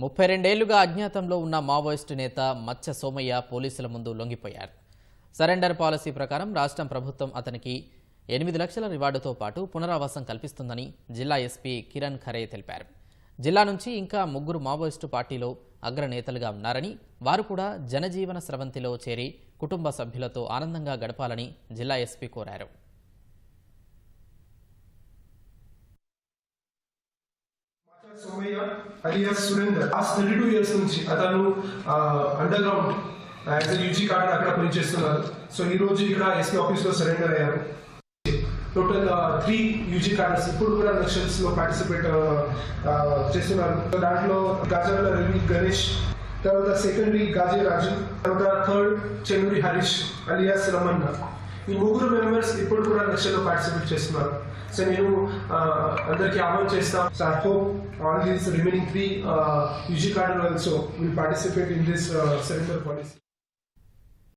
32 ఏళ్లుగా అజ్ఞాతంలో ఉన్న మావోయిస్టు నేత మచ్చ సోమయ్య పోలీసుల ముందు లొంగిపోయారు. సరెండర్ పాలసీ ప్రకారం రాష్ట్రం ప్రభుత్వం అతనికి 8 లక్షల రివార్డుతో పాటు పునరావాసం కల్పిస్తుందని జిల్లా ఎస్పీ కిరణ్ ఖరే తెలిపారు. జిల్లా నుంచి ఇంకా 3 మావోయిస్టు పార్టీలో అగ్రనేతలుగా ఉన్నారని, వారు కూడా జనజీవన స్రవంతిలో చేరి కుటుంబ సభ్యులతో ఆనందంగా గడపాలని జిల్లా ఎస్పీ కోరారు. Somayya alias Surender last 32 years నుంచి అతను అండర్ గ్రౌండ్ యాజ్ యూజీ కార్డ్ అక్కడ పనిచేస్తున్నారు. సో ఈ రోజు ఇక్కడ ఎస్పీ ఆఫీస్ లో సరెండర్ అయ్యారు. టోటల్ 3 యూజీ కార్డర్స్ ఇప్పుడు కూడా ఎలక్షన్స్ లో పార్టిసిపేట్ చేస్తున్నారు. దాంట్లో గాజర్ల రవి గణేష్, తర్వాత సెకండరీ గాజే రాజు, తర్వాత థర్డ్ చెన్నూరి హరీష్ అలియాస్ రమన్న. ఈ 3 మెంబర్స్ ఇప్పుడు కూడా ఎలక్షన్ లో పార్టిసిపేట్ చేస్తున్నారు. సో నేను అందరికీ ఆహ్వానం చేస్తాను. So I hope all these remaining 3 UG cadre also will participate in this surrender policy.